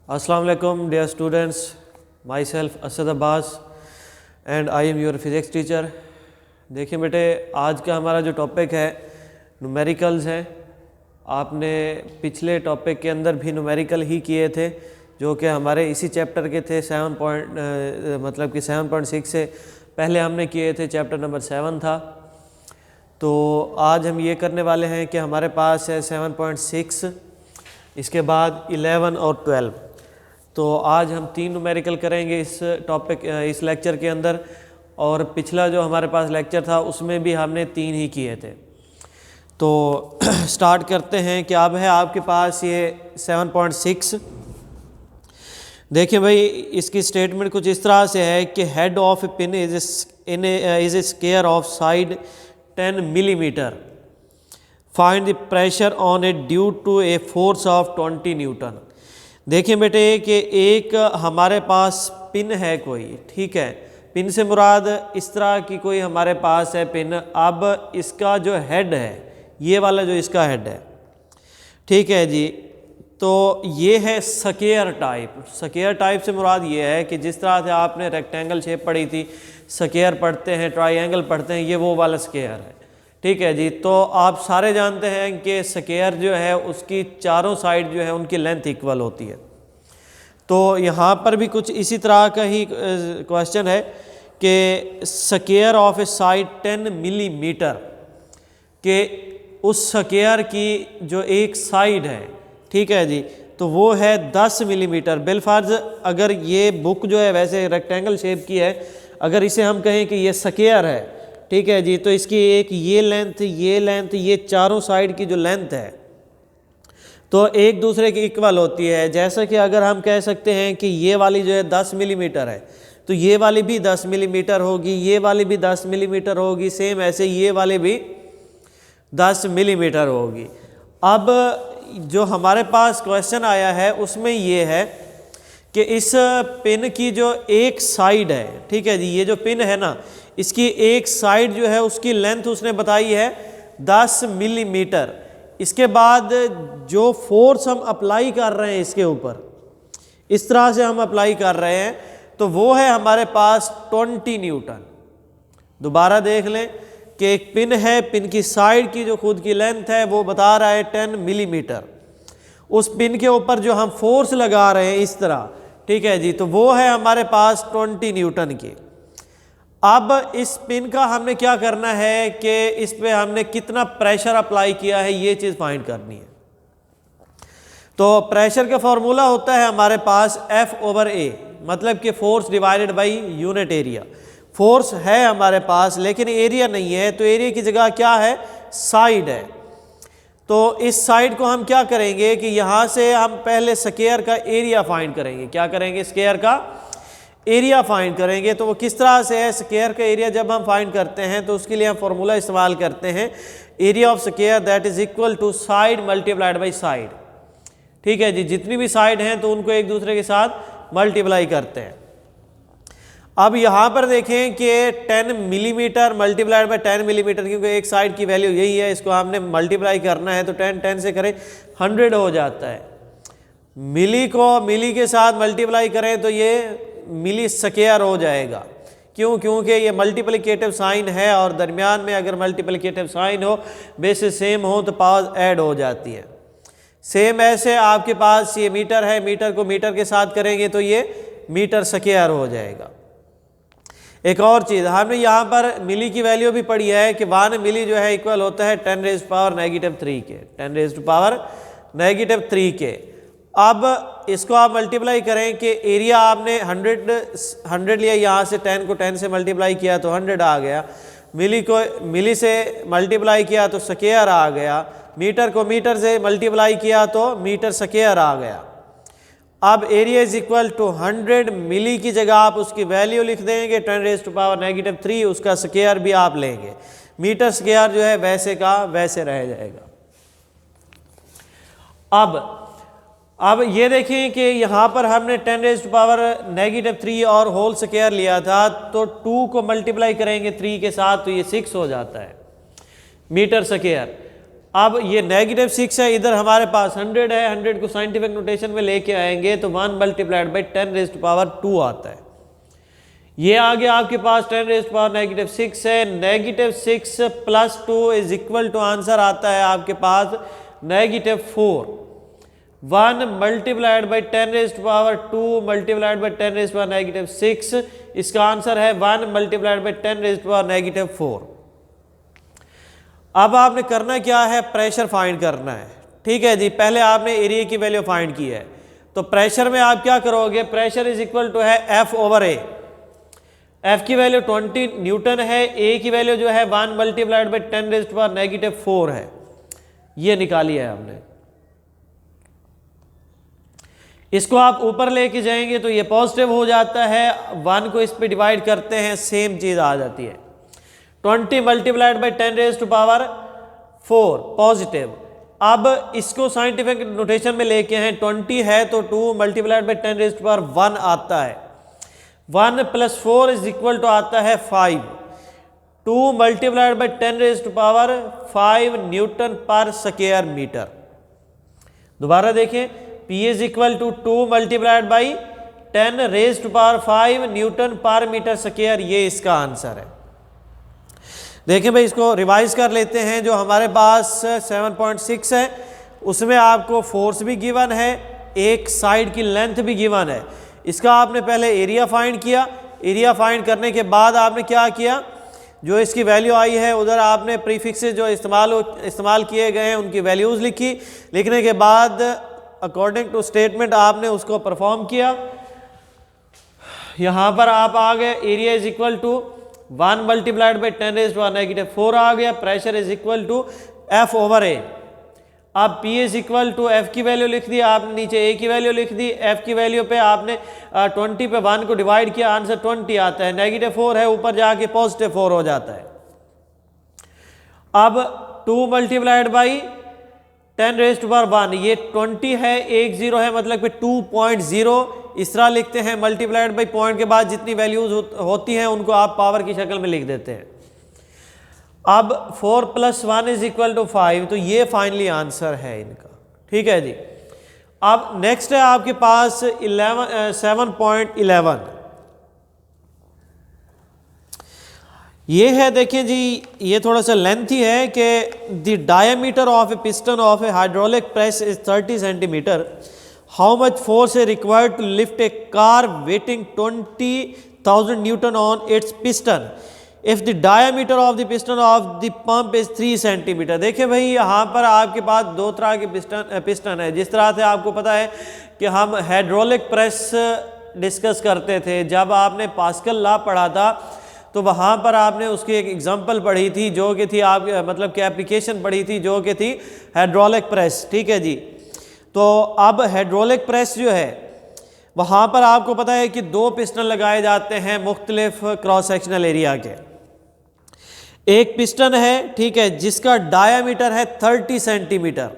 अस्सलाम वालेकुम dear students, myself Asad Abbas and I am your physics teacher. देखिए बेटे, आज का हमारा जो टॉपिक है न्यूमेरिकल्स है। आपने पिछले टॉपिक के अंदर भी न्यूमेरिकल ही किए थे जो कि हमारे इसी चैप्टर के थे। 7.6 से पहले हमने किए थे, चैप्टर नंबर 7 था। तो आज हम ये करने वाले हैं कि हमारे पास है 7.6, इसके बाद 11 और 12। तो आज हम 3 न्यूमेरिकल करेंगे इस टॉपिक इस लेक्चर के अंदर, और पिछला जो हमारे पास लेक्चर था उसमें भी हमने 3 ही किए थे। तो स्टार्ट करते हैं कि अब है आपके पास ये 7.6। देखिए भाई, इसकी स्टेटमेंट कुछ इस तरह से है कि head of a pin is a square of side 10 millimetre. Find the pressure on it due to a force of 20 newton. देखिए बेटे कि एक हमारे पास पिन है कोई, ठीक है। पिन से मुराद इस तरह की कोई हमारे पास है पिन। अब इसका जो हेड है, ये वाला जो इसका हेड है, ठीक है जी, तो ये है स्क्वायर टाइप। स्क्वायर टाइप से मुराद ये है कि जिस तरह से आपने रेक्टेंगल शेप पढ़ी थी, स्क्वायर पढ़ते हैं, ट्रायंगल पढ़ते हैं, ये वो वाला स्क्वायर है, ठीक है जी। तो आप सारे जानते हैं कि स्क्वायर जो है उसकी चारों साइड जो है उनकी लेंथ इक्वल होती है। तो यहाँ पर भी कुछ इसी तरह का ही क्वेश्चन है कि square of A side 10 millimetre, के उस स्क्वायर की जो एक साइड है, ठीक है जी, तो वो है 10 मिलीमीटर। बिलफर्ज अगर ये बुक जो है वैसे रेक्टेंगल शेप की है, अगर इसे हम कहें कि ये स्क्वायर है, ठीक है जी, तो इसकी एक ये लेंथ, ये चारों साइड की जो लेंथ है तो एक दूसरे की इक्वल होती है। जैसा कि अगर हम कह सकते हैं कि ये वाली जो है 10 मिलीमीटर है, तो ये वाली भी 10 मिलीमीटर होगी, ये वाली भी 10 मिलीमीटर होगी, सेम ऐसे ये वाली भी 10 मिलीमीटर होगी। अब जो हमारे पास क्वेश्चन आया है उसमें ये है कि इस पिन की जो एक साइड है, ठीक है जी, ये जो पिन है ना, इसकी एक साइड जो है उसकी लेंथ उसने बताई है 10 मिलीमीटर। इसके बाद जो फोर्स हम अप्लाई कर रहे हैं इसके ऊपर, इस तरह से हम अप्लाई कर रहे हैं, तो वो है हमारे पास 20 न्यूटन। दोबारा देख लें कि एक पिन है, पिन की साइड की जो खुद की लेंथ है वो बता रहा है 10 मिलीमीटर। उस पिन के ऊपर जो हम फोर्स लगा रहे हैं इस तरह, ठीक है जी, तो वो है हमारे पास 20 न्यूटन की। अब इस पिन का हमने क्या करना है कि इस पे हमने कितना प्रेशर अप्लाई किया है, ये चीज़ फाइंड करनी है। तो प्रेशर का फॉर्मूला होता है हमारे पास F/A, मतलब कि force divided by unit area. Force है हमारे पास लेकिन एरिया नहीं है, तो एरिया की जगह क्या है, साइड है। तो इस साइड को हम क्या करेंगे कि यहाँ से हम पहले स्क्वायर का एरिया फाइंड करेंगे। क्या करेंगे, स्क्वायर का एरिया फाइंड करेंगे। तो वो किस तरह से है, स्क्वायर का एरिया जब हम फाइंड करते हैं तो उसके लिए हम फॉर्मूला इस्तेमाल करते हैं, area of square that is equal to side multiplied by side, ठीक है जी। जितनी भी साइड हैं तो उनको एक दूसरे के साथ मल्टीप्लाई करते हैं। अब यहाँ पर देखें कि 10 मिलीमीटर मल्टीप्लाइड बाय 10 मिलीमीटर, क्योंकि एक साइड की वैल्यू यही है, इसको हमने मल्टीप्लाई करना है, तो 10 से करें 100 हो जाता है। मिली को मिली के साथ मल्टीप्लाई करें तो ये मिली स्क्वायर हो जाएगा। क्यों, क्योंकि ये मल्टीप्लिकेटिव साइन है और दरमियान में अगर मल्टीप्लिकेटिव साइन हो, बेसिस सेम हो, तो पावर ऐड हो जाती है। सेम ऐसे आपके पास ये मीटर है, मीटर को मीटर के साथ करेंगे तो ये मीटर स्क्वायर हो जाएगा। एक और चीज़ हमने यहाँ पर मिली की वैल्यू भी पढ़ी है कि 1 मिली जो है इक्वल होता है 10⁻³ के, 10⁻³ के। अब इसको आप मल्टीप्लाई करें कि एरिया आपने 100 लिया, यहाँ से 10 को 10 से मल्टीप्लाई किया तो 100 आ गया, मिली को मिली से मल्टीप्लाई किया तो स्क्वायर आ गया, मीटर को मीटर से मल्टीप्लाई किया तो मीटर स्क्वायर आ गया। अब एरिया इज इक्वल टू 100 मिली की जगह आप उसकी वैल्यू लिख देंगे 10⁻³ उसका स्क्वायर भी आप लेंगे, मीटर स्क्वायर जो है वैसे का वैसे रह जाएगा। अब ये देखें कि यहाँ पर हमने 10⁻³ और होल स्क्वायर लिया था, तो 2 को मल्टीप्लाई करेंगे 3 के साथ तो ये 6 हो जाता है मीटर स्क्वायर। अब ये -6 है, इधर हमारे पास 100 है, 100 को साइंटिफिक नोटेशन में लेके आएंगे तो 1 मल्टीप्लाइड बाई 10⁻² आता है। ये आ गया आपके पास 10⁻⁻6 है। -6 + 2 इज इक्वल टू आंसर आता है आपके पास -4। 1 मल्टीप्लाइड बाई 10⁻² मल्टीप्लाइड बाई 10⁻⁻6, इसका आंसर है 1 मल्टीप्लाइड बाई 10⁻⁻4। अब आपने करना क्या है, प्रेशर फाइंड करना है। ठीक है जी, पहले आपने एरिया की वैल्यू फाइंड की है, तो प्रेशर में आप क्या करोगे, प्रेशर इज इक्वल टू है F/A। F की वैल्यू 20 न्यूटन है, A की वैल्यू जो है 1 मल्टीप्लाइड बाई 10⁻⁻4 है, ये निकाली है हमने। इसको आप ऊपर लेके जाएंगे तो ये पॉजिटिव हो जाता है, 1 को इस पे डिवाइड करते हैं, सेम चीज आ जाती है। 20 मल्टीप्लाइड बाई 10⁻⁴ पॉजिटिव। अब इसको साइंटिफिक नोटेशन में लेके हैं, 20 है तो 2 मल्टीप्लाइड बाई 10⁻1 आता है, 1 + 4 इज इक्वल टू आता है 5। 2 मल्टीप्लाइड बाई 10⁻5 न्यूटन पर स्क्वायर मीटर। दोबारा देखें, P is equal to 2 multiplied by 10⁻5 newton पर मीटर स्क्वायर, ये इसका आंसर है। देखें भाई, इसको रिवाइज कर लेते हैं। जो हमारे पास 7.6 है उसमें आपको फोर्स भी गिवन है, एक साइड की लेंथ भी गिवन है। इसका आपने पहले एरिया फाइंड किया, एरिया फाइंड करने के बाद आपने क्या किया, जो इसकी वैल्यू आई है उधर आपने प्रीफिक्सेस जो इस्तेमाल किए गए हैं उनकी वैल्यूज़ लिखी। लिखने के बाद अकॉर्डिंग टू स्टेटमेंट आपने उसको परफॉर्म किया। यहाँ पर आप आ गए, area is equal to 1 multiplied by 10⁻⁻4 आ गया, pressure is equal to F/A। अब P is equal to F की वैल्यू लिख दी आपने, नीचे A की वैल्यू लिख दी। F की वैल्यू पे आपने 20 पे 1 को डिवाइड किया, आंसर 20 आता है। -4 है, ऊपर जाके +4 हो जाता है। अब 2 मल्टीप्लाइड बाई 10⁻1, ये 20 है, 1 0 है, मतलब कि 2.0 इस तरह लिखते हैं। मल्टीप्लाइड बाई पॉइंट के बाद जितनी वैल्यूज होती हैं उनको आप पावर की शक्ल में लिख देते हैं। अब 4 + 1 इज इक्वल टू 5, तो ये फाइनली आंसर है इनका। ठीक है जी। अब नेक्स्ट है आपके पास 7.11। ये है, देखें जी, ये थोड़ा सा लेंथी है कि the diameter of A piston of A hydraulic press is 30 centimetre. How much force is required to lift a car weighing 20,000 Newton on its piston if the diameter of the piston of the pump is 3 centimetre. देखिए भाई, यहाँ पर आपके पास दो तरह के piston है। जिस तरह से आपको पता है कि हम हाइड्रोलिक प्रेस डिस्कस करते थे, जब आपने पास्कल लॉ पढ़ा था तो वहाँ पर आपने उसकी एक एग्जांपल पढ़ी थी जो कि थी आप मतलब कि एप्लीकेशन पढ़ी थी जो कि थी हाइड्रोलिक प्रेस। ठीक है जी। तो अब हाइड्रोलिक प्रेस जो है वहाँ पर आपको पता है कि 2 पिस्टन लगाए जाते हैं मुख्तलिफ क्रॉस सेक्शनल एरिया के। एक पिस्टन है, ठीक है, जिसका डायामीटर है 30 सेंटीमीटर।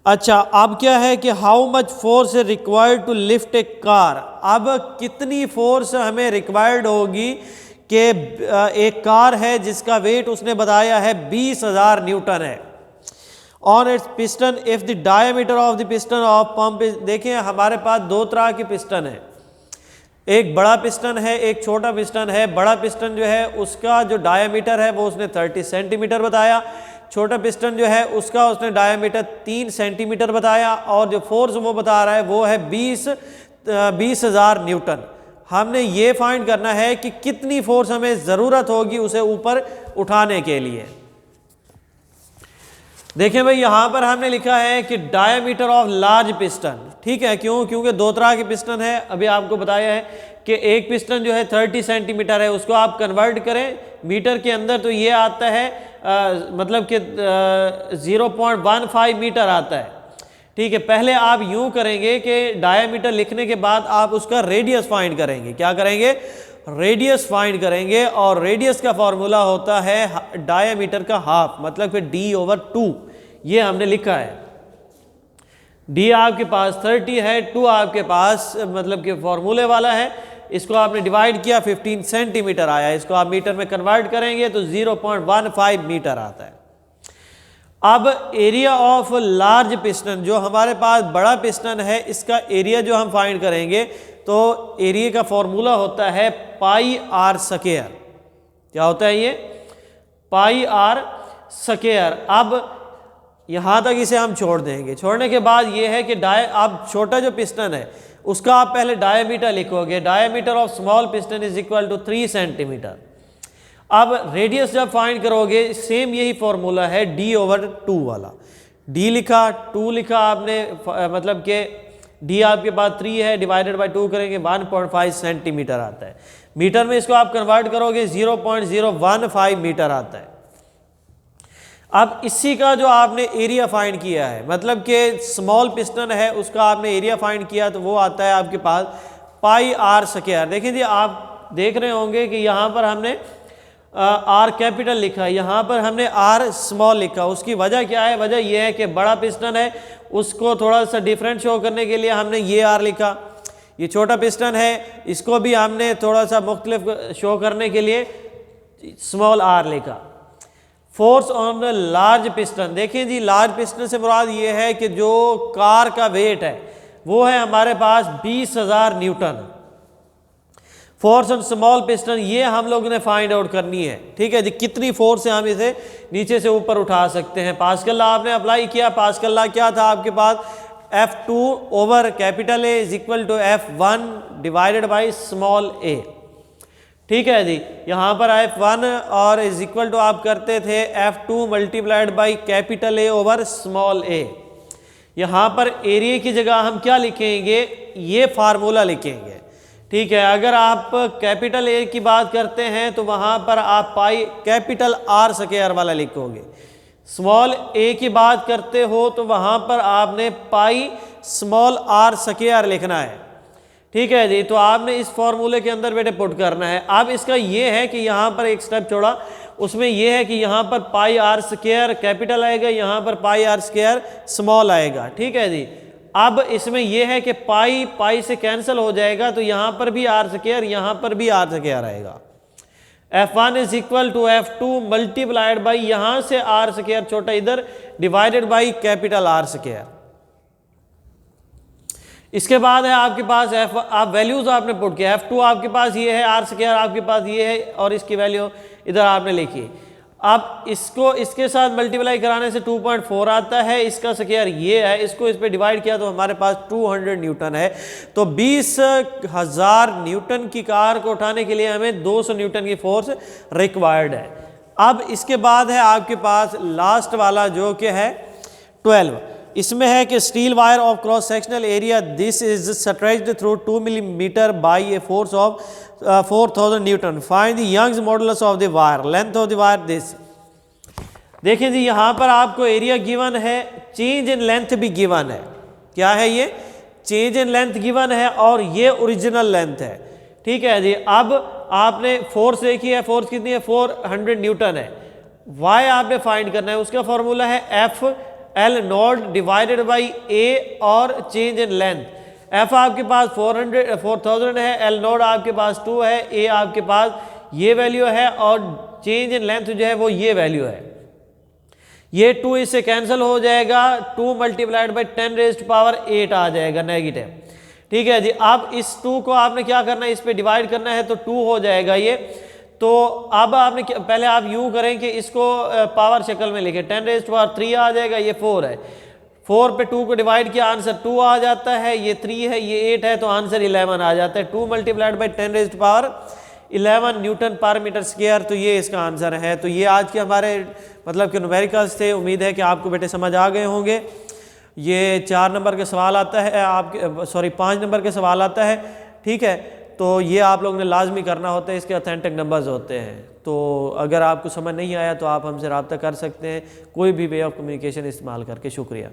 अच्छा, अब क्या है कि how much force required to lift a car. अब कितनी फोर्स हमें रिक्वायर्ड होगी कि एक कार है जिसका वेट उसने बताया है 20,000 न्यूटन है on it's piston if the diameter of the piston of pump is. देखें, हमारे पास 2 तरह के पिस्टन है, एक बड़ा पिस्टन है, एक छोटा पिस्टन है। बड़ा पिस्टन जो है उसका जो डायमीटर है वो उसने 30 सेंटीमीटर बताया। छोटा पिस्टन जो है उसने डायमीटर 3 सेंटीमीटर बताया, और जो फोर्स वो बता रहा है वो है 20,000 न्यूटन। हमने ये फाइंड करना है कि कितनी फोर्स हमें ज़रूरत होगी उसे ऊपर उठाने के लिए। देखें भाई, यहाँ पर हमने लिखा है कि डायमीटर ऑफ लार्ज पिस्टन। ठीक है, क्यों? क्योंकि 2 तरह के पिस्टन है। अभी आपको बताया है कि एक पिस्टन जो है 30 सेंटीमीटर है, उसको आप कन्वर्ट करें मीटर के अंदर तो ये आता है मतलब कि 0.15 मीटर आता है। ठीक है, पहले आप यूं करेंगे कि डायमीटर लिखने के बाद आप उसका रेडियस फाइंड करेंगे। क्या करेंगे? रेडियस फाइंड करेंगे, और रेडियस का फॉर्मूला होता है डायमीटर का हाफ, मतलब कि d/2। ये हमने लिखा है। d आपके पास 30 है, 2 आपके पास मतलब कि फॉर्मूले वाला है। इसको आपने डिवाइड किया, 15 सेंटीमीटर आया। इसको आप मीटर में कन्वर्ट करेंगे तो 0.15 मीटर आता है। अब एरिया ऑफ लार्ज पिस्टन, जो हमारे पास बड़ा पिस्टन है, इसका एरिया जो हम फाइंड करेंगे तो एरिया का फॉर्मूला होता है पाई आर स्क्वायर। क्या होता है ये? पाई आर स्क्वायर। अब यहाँ तक इसे हम छोड़ देंगे। छोड़ने के बाद ये है कि अब छोटा जो पिस्टन है उसका आप पहले डायमीटर लिखोगे। Diameter of small piston is equal to 3 centimetre. अब रेडियस जब फाइंड करोगे सेम यही फॉर्मूला है d/2 वाला। d लिखा, 2 लिखा आपने, मतलब कि d आपके पास 3 है, डिवाइडेड बाय 2 करेंगे 1.5 सेंटीमीटर आता है। मीटर में इसको आप कन्वर्ट करोगे 0.015 मीटर आता है। अब इसी का जो आपने एरिया फाइंड किया है, मतलब कि स्मॉल पिस्टन है उसका आपने एरिया फाइंड किया, तो वो आता है आपके पास पाई आर स्क्वायर। देखिए जी, आप देख रहे होंगे कि यहाँ पर हमने आर कैपिटल लिखा है, यहाँ पर हमने आर स्मॉल लिखा। उसकी वजह क्या है? वजह यह है कि बड़ा पिस्टन है उसको थोड़ा सा डिफरेंट शो करने के लिए हमने ये आर लिखा। ये छोटा पिस्टन है इसको भी हमने थोड़ा सा मुख्तलिफ शो करने के लिए स्मॉल आर लिखा। Force on the large piston, देखिए जी, लार्ज पिस्टन से मुराद ये है कि जो कार का वेट है वो है हमारे पास 20,000 Newton. Force on small piston ये हम लोगों ने फाइंड आउट करनी है। ठीक है जी, कितनी फोर्स से हम इसे नीचे से ऊपर उठा सकते हैं। पास्कल लॉ आपने अप्लाई किया। पास्कल लॉ क्या था आपके पास? F2 over capital A is equal to F1 divided by small a। ठीक है जी, यहाँ पर F1 और इज इक्वल टू आप करते थे F2 multiplied by capital A over small a। यहाँ पर एरिया की जगह हम क्या लिखेंगे? ये फार्मूला लिखेंगे। ठीक है, अगर आप कैपिटल A की बात करते हैं तो वहाँ पर आप पाई कैपिटल R स्क्वायर वाला लिखोगे। स्मॉल a की बात करते हो तो वहाँ पर आपने पाई स्मॉल r स्क्वायर लिखना है। ठीक है जी, तो आपने इस फॉर्मूले के अंदर बेटे पुट करना है। अब इसका ये है कि यहाँ पर एक स्टेप छोड़ा, उसमें यह है कि यहाँ पर पाई आर स्क्वायर कैपिटल आएगा, यहाँ पर पाई आर स्क्वायर स्मॉल आएगा। ठीक है जी, अब इसमें यह है कि पाई पाई से कैंसिल हो जाएगा तो यहाँ पर भी आर स्क्वायर, यहाँ पर भी आर स्क्वायर आएगा। F1 is equal to F2 multiplied by यहाँ से आर स्क्वायर छोटा इधर divided by capital R square. इसके बाद है आपके पास आप वैल्यूज आपने पुट किया। F2 आपके पास ये है, आर स्क्वायर आपके पास ये है और इसकी वैल्यू इधर आपने लिखी। अब इसको इसके साथ मल्टीप्लाई कराने से 2.4 आता है, इसका स्क्वायर ये है, इसको इस पे डिवाइड किया तो हमारे पास 200 न्यूटन है। तो 20,000 न्यूटन की कार को उठाने के लिए हमें 200 न्यूटन की फोर्स रिक्वायर्ड है। अब इसके बाद है आपके पास लास्ट वाला जो कि है 12। इसमें है कि steel wire of cross sectional area this is stretched through 2 millimetre by a force of 4000 newton. Find the Young's modulus of the wire, length of the wire this. देखिए जी, यहाँ पर आपको एरिया गिवन है, चेंज इन लेंथ भी given है। क्या है ये? चेंज इन लेंथ गिवन है और ये ओरिजिनल लेंथ है। ठीक है जी, अब आपने फोर्स देखी है, फोर्स कितनी है? 400 न्यूटन है। वाई आपने फाइंड करना है, उसका फॉर्मूला है F L naught divided by A और चेंज इन लेंथ। एफ आपके पास 4000 है, एल नॉट आपके पास 2 है, ए आपके पास ये वैल्यू है और चेंज इन लेंथ जो है वो ये वैल्यू है। ये 2 इससे कैंसिल हो जाएगा, 2 मल्टीप्लाइड बाई 10 रेज़्ड पावर 8 आ जाएगा नेगेटिव। ठीक है जी, अब इस 2 को आपने क्या करना है? इस पे डिवाइड करना है तो 2 हो जाएगा ये। तो अब आपने पहले आप यूँ करें कि इसको पावर शक्ल में लिखें, 10 रेज़्ड पावर 3 आ जाएगा, ये 4 है। 4 पे 2 को डिवाइड किया, आंसर 2 आ जाता है। ये 3 है, ये 8 है, तो आंसर 11 आ जाता है। 2 multiplied by 10 raised power 11 Newton पर मीटर स्क्वायर, तो ये इसका आंसर है। तो ये आज के हमारे मतलब कि न्यूमेरिकल्स थे। उम्मीद है कि आपको बेटे समझ आ गए होंगे। ये 4 नंबर के सवाल आता है आपके, सॉरी 5 नंबर के सवाल आता है। ठीक है, तो ये आप लोगों ने लाजमी करना होता है, इसके ऑथेंटिक नंबर्स होते हैं। तो अगर आपको समझ नहीं आया तो आप हमसे रब्ता कर सकते हैं कोई भी वे ऑफ कम्युनिकेशन इस्तेमाल करके। शुक्रिया।